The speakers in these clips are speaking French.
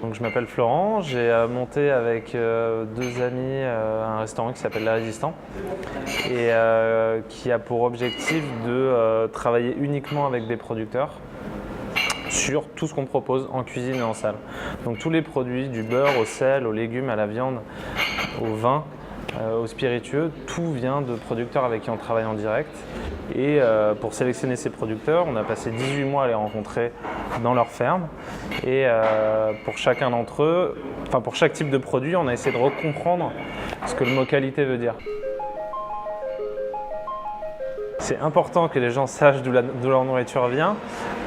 Donc, je m'appelle Florent, j'ai monté avec deux amis un restaurant qui s'appelle Les Résistants et qui a pour objectif de travailler uniquement avec des producteurs sur tout ce qu'on propose en cuisine et en salle. Donc tous les produits, du beurre au sel, aux légumes, à la viande, au vin, aux spiritueux, tout vient de producteurs avec qui on travaille en direct. Et pour sélectionner ces producteurs, on a passé 18 mois à les rencontrer dans leur ferme. Et pour chacun d'entre eux, enfin pour chaque type de produit, on a essayé de recomprendre ce que le mot qualité veut dire. C'est important que les gens sachent d'où leur nourriture vient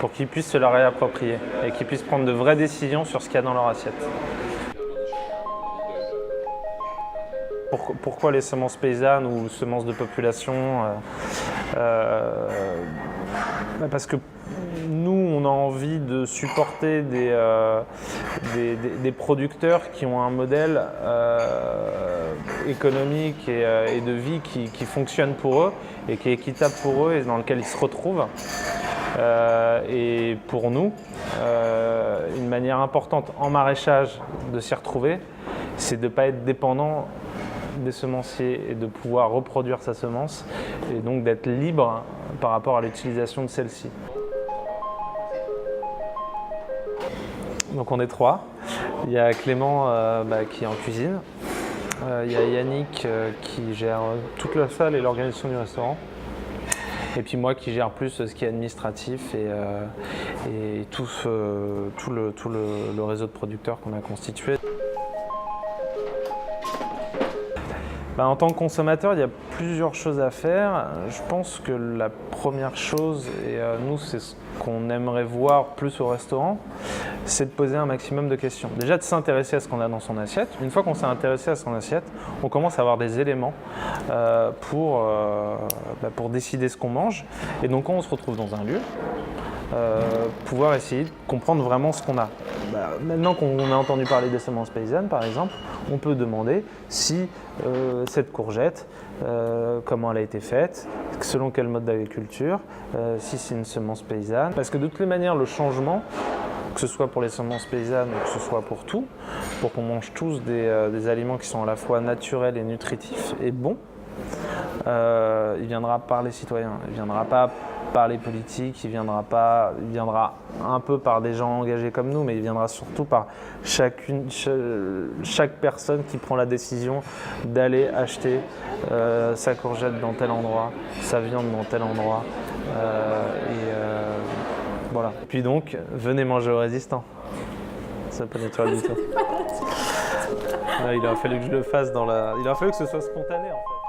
pour qu'ils puissent se la réapproprier et qu'ils puissent prendre de vraies décisions sur ce qu'il y a dans leur assiette. Pourquoi les semences paysannes ou semences de population parce que nous, on a envie de supporter des producteurs qui ont un modèle économique et de vie qui fonctionne pour eux et qui est équitable pour eux et dans lequel ils se retrouvent. Et pour nous, une manière importante en maraîchage de s'y retrouver, c'est de ne pas être dépendant des semenciers et de pouvoir reproduire sa semence et donc d'être libre par rapport à l'utilisation de celle-ci. Donc on est trois. Il y a Clément qui est en cuisine. Il y a Yannick qui gère toute la salle et l'organisation du restaurant. Et puis moi qui gère plus ce qui est administratif et tout le réseau de producteurs qu'on a constitué. En tant que consommateur, il y a plusieurs choses à faire. Je pense que la première chose, et nous c'est ce qu'on aimerait voir plus au restaurant, c'est de poser un maximum de questions. Déjà de s'intéresser à ce qu'on a dans son assiette. Une fois qu'on s'est intéressé à son assiette, on commence à avoir des éléments pour décider ce qu'on mange. Et donc quand on se retrouve dans un lieu, pouvoir essayer de comprendre vraiment ce qu'on a. Maintenant qu'on a entendu parler des semences paysannes, par exemple, on peut demander si cette courgette, comment elle a été faite, selon quel mode d'agriculture, si c'est une semence paysanne. Parce que de toutes les manières, le changement, que ce soit pour les semences paysannes ou que ce soit pour tout, pour qu'on mange tous des aliments qui sont à la fois naturels et nutritifs et bons, il viendra par les citoyens, il ne viendra pas par les politiques, il viendra un peu par des gens engagés comme nous, mais il viendra surtout par chaque personne qui prend la décision d'aller acheter sa courgette dans tel endroit, sa viande dans tel endroit. Voilà. Puis donc, venez manger au Résistant. C'est pas naturel du tout. Là, il a fallu que je le fasse il a fallu que ce soit spontané en fait.